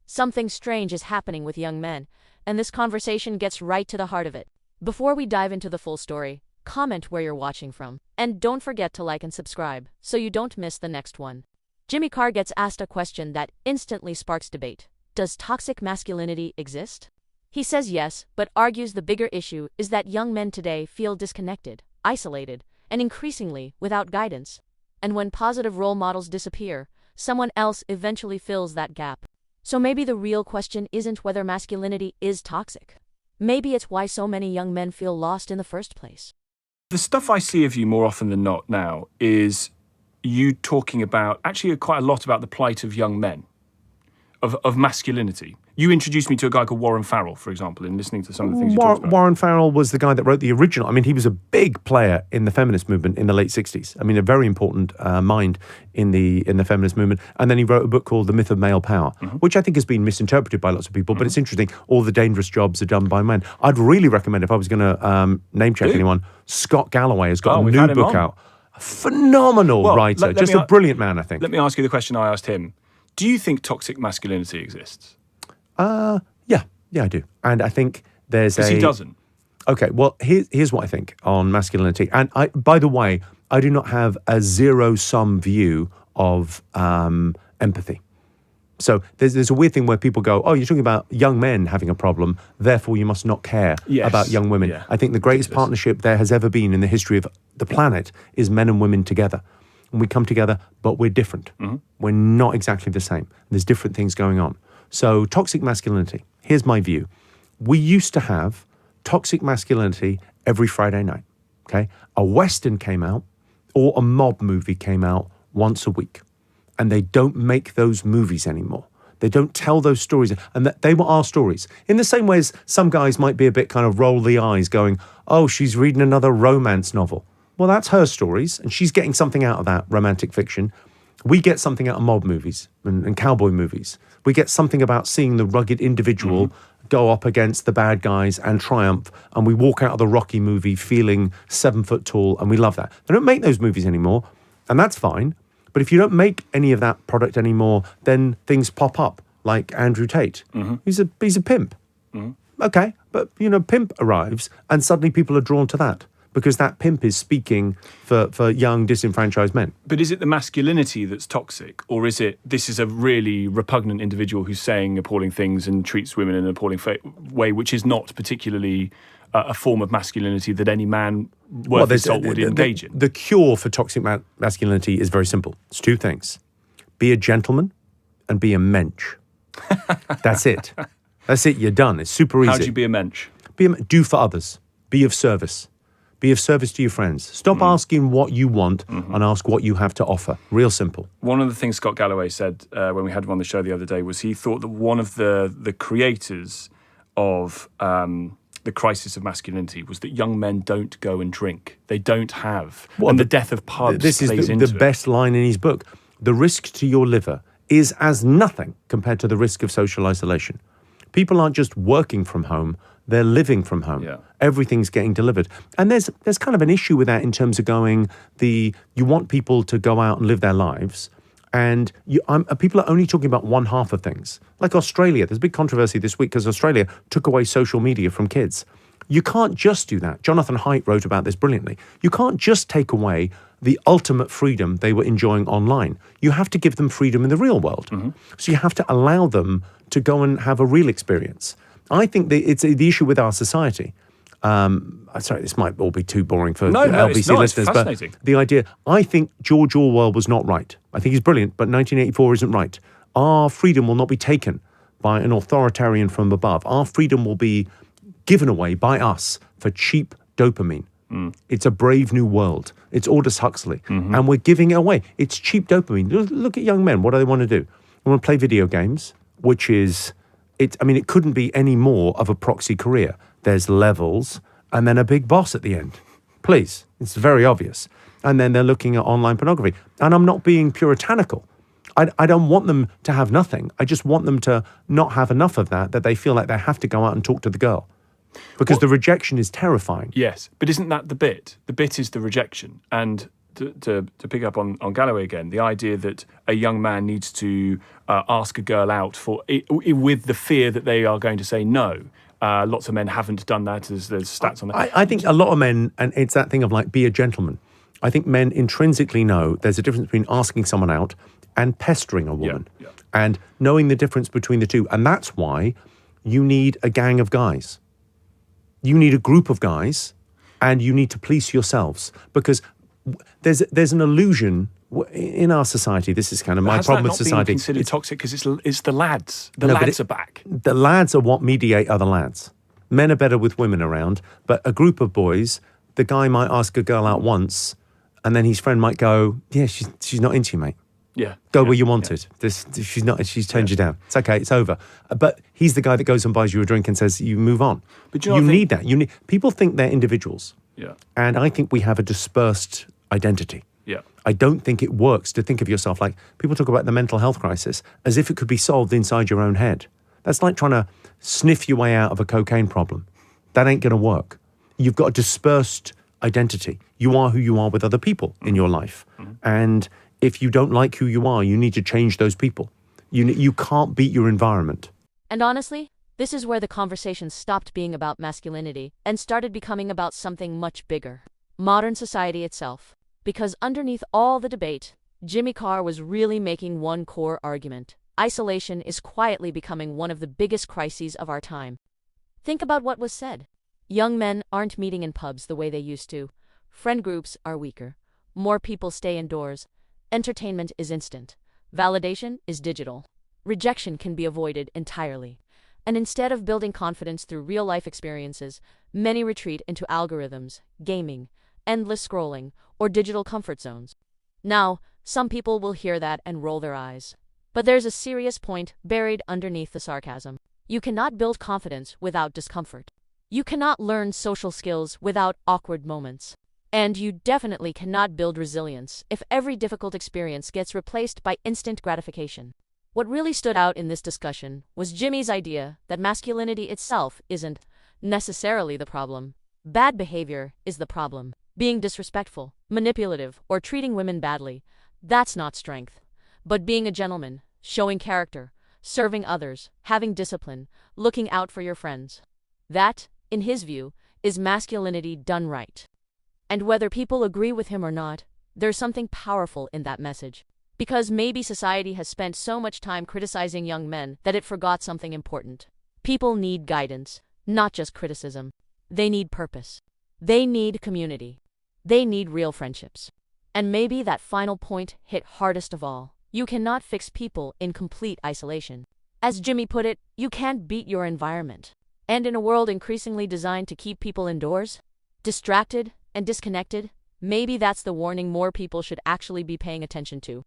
Something strange is happening with young men, and this conversation gets right to the heart of it. Before we dive into the full story, comment where you're watching from, and don't forget to like and subscribe so you don't miss the next one. Jimmy Carr gets asked a question that instantly sparks debate. Does toxic masculinity exist? He says yes, but argues the bigger issue is that young men today feel disconnected, isolated, and increasingly without guidance. And when positive role models disappear, someone else eventually fills that gap. So maybe the real question isn't whether masculinity is toxic. Maybe it's why so many young men feel lost in the first place. The stuff I see of you more often than not now is you talking about, actually quite a lot about the plight of young men, of masculinity. You introduced me to a guy called Warren Farrell, for example, in listening to some of the things you talked about. Warren Farrell was the guy that wrote the original. I mean, he was a big player in the feminist movement in the late 60s. I mean, a very important mind in the feminist movement. And then he wrote a book called The Myth of Male Power, which I think has been misinterpreted by lots of people. But it's interesting. All the dangerous jobs are done by men. I'd really recommend, if I was going to name check anyone, Scott Galloway has got a new book out. A phenomenal writer. Just a brilliant man, I think. Let me ask you the question I asked him. Do you think toxic masculinity exists? Yeah, I do. And I think there's Because he doesn't. Okay, well, here's what I think on masculinity. And by the way, I do not have a zero-sum view of empathy. So there's a weird thing where people go, oh, you're talking about young men having a problem, therefore you must not care about young women. Yeah. I think the greatest partnership there has ever been in the history of the planet is men and women together. And we come together, but we're different. We're not exactly the same. There's different things going on. So toxic masculinity, here's my view. We used to have toxic masculinity every Friday night, okay? A Western came out or a mob movie came out once a week. And they don't make those movies anymore. They don't tell those stories. And they were our stories. In the same way as some guys might be a bit kind of roll the eyes going, oh, she's reading another romance novel. Well, that's her stories, and she's getting something out of that romantic fiction. We get something out of mob movies and cowboy movies. We get something about seeing the rugged individual go up against the bad guys and triumph, and we walk out of the Rocky movie feeling 7 foot tall, and we love that. They don't make those movies anymore, and that's fine. But if you don't make any of that product anymore, then things pop up, like Andrew Tate. He's a pimp. Okay, but, pimp arrives, and suddenly people are drawn to that, because that pimp is speaking for young, disenfranchised men. But is it the masculinity that's toxic? Or is it, this is a really repugnant individual who's saying appalling things and treats women in an appalling way, which is not particularly a form of masculinity that any man worth his salt would engage in? The cure for toxic masculinity is very simple. It's two things. Be a gentleman and be a mensch. That's it. That's it. You're done. It's super easy. How do you be a mensch? Do for others. Be of service. Be of service to your friends. Stop asking what you want and ask what you have to offer. Real simple. One of the things Scott Galloway said when we had him on the show the other day was he thought that one of the creators of the crisis of masculinity was that young men don't go and drink. They don't have. And the death of pubs This is plays into the best line in his book. The risk to your liver is as nothing compared to the risk of social isolation. People aren't just working from home. They're living from home. Yeah. Everything's getting delivered. And there's kind of an issue with that in terms of you want people to go out and live their lives, and people are only talking about one half of things. Like Australia, there's a big controversy this week because Australia took away social media from kids. You can't just do that. Jonathan Haidt wrote about this brilliantly. You can't just take away the ultimate freedom they were enjoying online. You have to give them freedom in the real world. So you have to allow them to go and have a real experience. I think it's the issue with our society. Sorry, this might all be too boring for LBC listeners, but the idea, I think George Orwell was not right. I think he's brilliant, but 1984 isn't right. Our freedom will not be taken by an authoritarian from above. Our freedom will be given away by us for cheap dopamine. It's a brave new world. It's Aldous Huxley. And we're giving it away. It's cheap dopamine. Look at young men. What do they want to do? They want to play video games, which is... it couldn't be any more of a proxy career. There's levels and then a big boss at the end. Please, it's very obvious. And then they're looking at online pornography. And I'm not being puritanical. I don't want them to have nothing. I just want them to not have enough of that they feel like they have to go out and talk to the girl. Because the rejection is terrifying. Yes, but isn't that the bit? The bit is the rejection. And to pick up on Galloway again, the idea that a young man needs to ask a girl out with the fear that they are going to say no. Lots of men haven't done that. There's stats on that. I think a lot of men, and it's that thing of like, be a gentleman. I think men intrinsically know there's a difference between asking someone out and pestering a woman, and knowing the difference between the two. And that's why you need a gang of guys. You need a group of guys, and you need to police yourselves, because there's an illusion in our society. This is kind of my problem with society. Has that not been considered toxic because it's the lads? The lads are back. The lads are what mediate other lads. Men are better with women around, but a group of boys, the guy might ask a girl out once, and then his friend might go, "Yeah, she's not into you, mate. Go where you wanted. She's not. She's turned you down. It's okay. It's over." But he's the guy that goes and buys you a drink and says, "You move on." But you need that. People think they're individuals. Yeah. And I think we have a dispersed identity. Yeah. I don't think it works to think of yourself like, people talk about the mental health crisis as if it could be solved inside your own head. That's like trying to sniff your way out of a cocaine problem. That ain't going to work. You've got a dispersed identity. You are who you are with other people in your life. And if you don't like who you are, you need to change those people. You can't beat your environment. And honestly, this is where the conversation stopped being about masculinity and started becoming about something much bigger. Modern society itself. Because underneath all the debate, Jimmy Carr was really making one core argument. Isolation is quietly becoming one of the biggest crises of our time. Think about what was said. Young men aren't meeting in pubs the way they used to. Friend groups are weaker. More people stay indoors. Entertainment is instant. Validation is digital. Rejection can be avoided entirely. And instead of building confidence through real-life experiences, many retreat into algorithms, gaming, endless scrolling, or digital comfort zones. Now, some people will hear that and roll their eyes. But there's a serious point buried underneath the sarcasm. You cannot build confidence without discomfort. You cannot learn social skills without awkward moments. And you definitely cannot build resilience if every difficult experience gets replaced by instant gratification. What really stood out in this discussion was Jimmy's idea that masculinity itself isn't necessarily the problem. Bad behavior is the problem. Being disrespectful, manipulative, or treating women badly, that's not strength. But being a gentleman, showing character, serving others, having discipline, looking out for your friends, that, in his view, is masculinity done right. And whether people agree with him or not, there's something powerful in that message. Because maybe society has spent so much time criticizing young men that it forgot something important. People need guidance, not just criticism. They need purpose. They need community. They need real friendships. And maybe that final point hit hardest of all. You cannot fix people in complete isolation. As Jimmy put it, you can't beat your environment. And in a world increasingly designed to keep people indoors, distracted and disconnected, maybe that's the warning more people should actually be paying attention to.